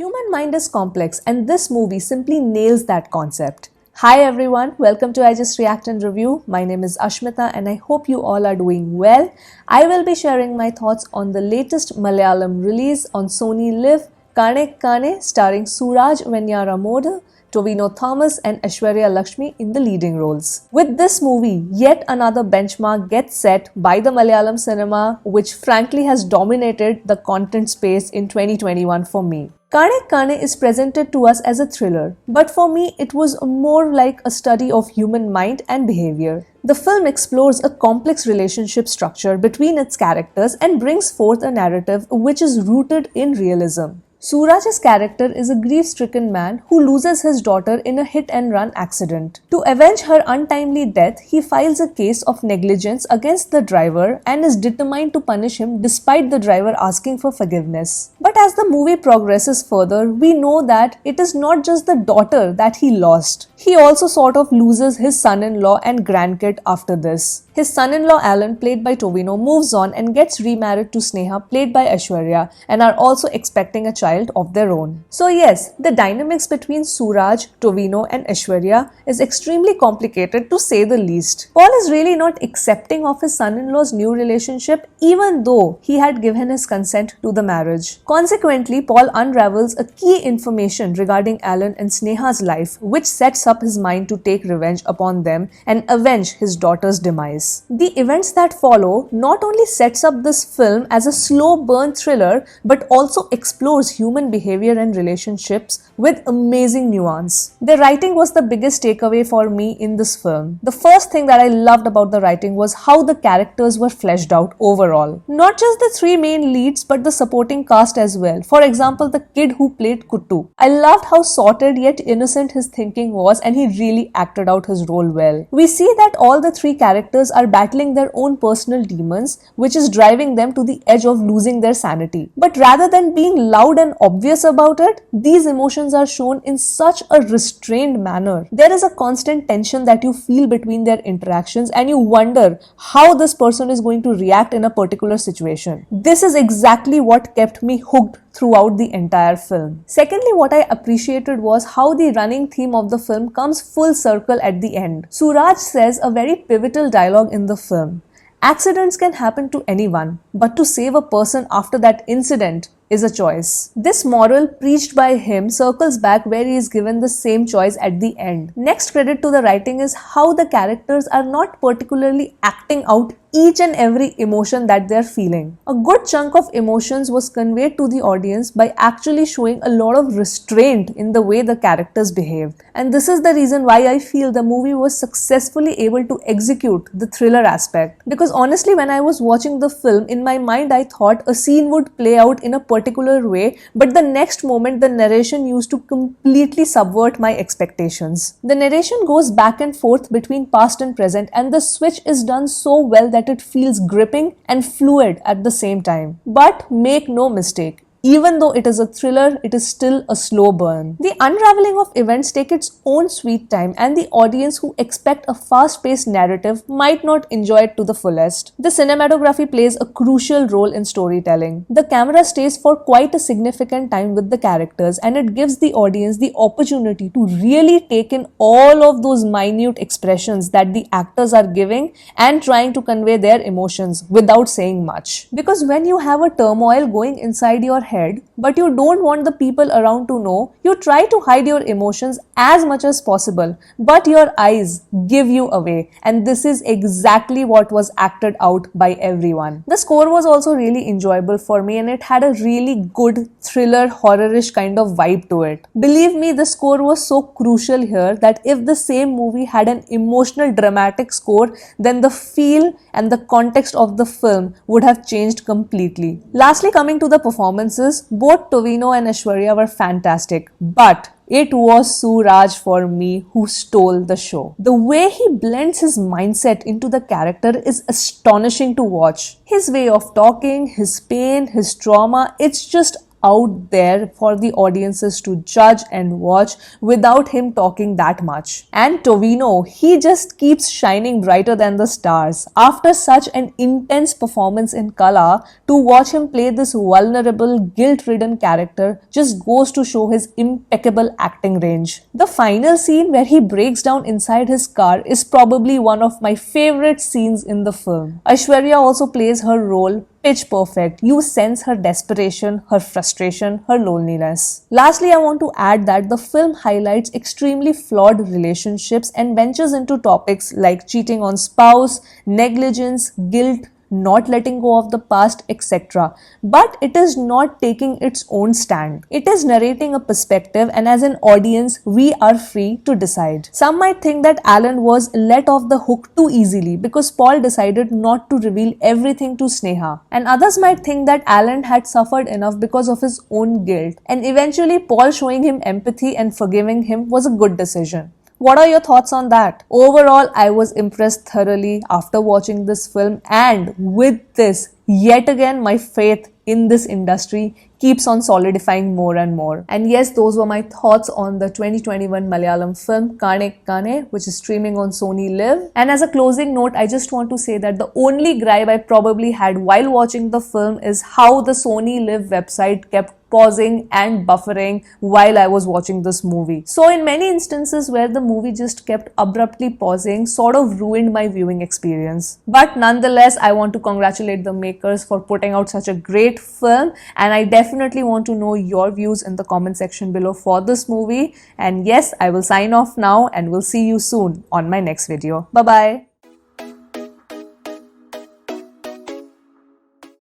Human mind is complex, and this movie simply nails that concept. Hi everyone, welcome to I Just React and Review. My name is Ashmita and I hope you all are doing well. I will be sharing my thoughts on the latest Malayalam release on Sony Live, Kane Kane, starring Suraj Venyaramodu, Tovino Thomas and Aishwarya Lakshmi in the leading roles. With this movie, yet another benchmark gets set by the Malayalam cinema, which frankly has dominated the content space in 2021 for me. Kane Kane is presented to us as a thriller, but for me it was more like a study of human mind and behavior. The film explores a complex relationship structure between its characters and brings forth a narrative which is rooted in realism. Suraj's character is a grief-stricken man who loses his daughter in a hit-and-run accident. To avenge her untimely death, he files a case of negligence against the driver and is determined to punish him despite the driver asking for forgiveness. But as the movie progresses further, we know that it is not just the daughter that he lost. He also sort of loses his son-in-law and grandkid after this. His son-in-law Alan, played by Tovino, moves on and gets remarried to Sneha, played by Aishwarya, and are also expecting a child of their own. So yes, the dynamics between Suraj, Tovino and Aishwarya is extremely complicated to say the least. Paul is really not accepting of his son-in-law's new relationship even though he had given his consent to the marriage. Consequently, Paul unravels a key information regarding Alan and Sneha's life which sets up his mind to take revenge upon them and avenge his daughter's demise. The events that follow not only sets up this film as a slow burn thriller but also explores human behavior and relationships with amazing nuance. The writing was the biggest takeaway for me in this film. The first thing that I loved about the writing was how the characters were fleshed out overall. Not just the three main leads but the supporting cast as well. For example, the kid who played Kuttu. I loved how sorted yet innocent his thinking was and he really acted out his role well. We see that all the three characters are battling their own personal demons, which is driving them to the edge of losing their sanity. But rather than being loud and obvious about it, these emotions are shown in such a restrained manner. There is a constant tension that you feel between their interactions and you wonder how this person is going to react in a particular situation. This is exactly what kept me hooked throughout the entire film. Secondly, what I appreciated was how the running theme of the film comes full circle at the end. Suraj says a very pivotal dialogue in the film. Accidents can happen to anyone, but to save a person after that incident is a choice. This moral preached by him circles back where he is given the same choice at the end. Next credit to the writing is how the characters are not particularly acting out each and every emotion that they are feeling. A good chunk of emotions was conveyed to the audience by actually showing a lot of restraint in the way the characters behaved. And this is the reason why I feel the movie was successfully able to execute the thriller aspect. Because honestly, when I was watching the film, in my mind I thought a scene would play out in a particular way, but the next moment the narration used to completely subvert my expectations. The narration goes back and forth between past and present, and the switch is done so well that it feels gripping and fluid at the same time. But make no mistake, even though it is a thriller, it is still a slow burn. The unraveling of events take its own sweet time and the audience who expect a fast-paced narrative might not enjoy it to the fullest. The cinematography plays a crucial role in storytelling. The camera stays for quite a significant time with the characters and it gives the audience the opportunity to really take in all of those minute expressions that the actors are giving and trying to convey their emotions without saying much. Because when you have a turmoil going inside your head, but you don't want the people around to know, you try to hide your emotions as much as possible, but your eyes give you away, and this is exactly what was acted out by everyone. The score was also really enjoyable for me and it had a really good thriller horror-ish kind of vibe to it. Believe me, the score was so crucial here that if the same movie had an emotional dramatic score, then the feel and the context of the film would have changed completely. Lastly, coming to the performances, both Tovino and Aishwarya were fantastic, but it was Suraj for me who stole the show. The way he blends his mindset into the character is astonishing to watch. His way of talking, his pain, his trauma, it's just out there for the audiences to judge and watch without him talking that much. And Tovino, he just keeps shining brighter than the stars. After such an intense performance in Kala, to watch him play this vulnerable, guilt-ridden character just goes to show his impeccable acting range. The final scene where he breaks down inside his car is probably one of my favorite scenes in the film. Aishwarya also plays her role pitch perfect. You sense her desperation, her frustration, her loneliness. Lastly, I want to add that the film highlights extremely flawed relationships and ventures into topics like cheating on spouse, negligence, guilt, not letting go of the past, etc. But it is not taking its own stand. It is narrating a perspective, and as an audience, we are free to decide. Some might think that Alan was let off the hook too easily because Paul decided not to reveal everything to Sneha. And others might think that Alan had suffered enough because of his own guilt. And eventually, Paul showing him empathy and forgiving him was a good decision. What are your thoughts on that? Overall, I was impressed thoroughly after watching this film, and with this, yet again, my faith in this industry keeps on solidifying more and more. And yes, those were my thoughts on the 2021 Malayalam film Kane Kane, which is streaming on Sony Live. And as a closing note, I just want to say that the only gripe I probably had while watching the film is how the Sony Live website kept pausing and buffering while I was watching this movie. So in many instances where the movie just kept abruptly pausing, sort of ruined my viewing experience. But nonetheless, I want to congratulate the makers for putting out such a great film, and I definitely want to know your views in the comment section below for this movie. And yes, I will sign off now and will see you soon on my next video. Bye bye.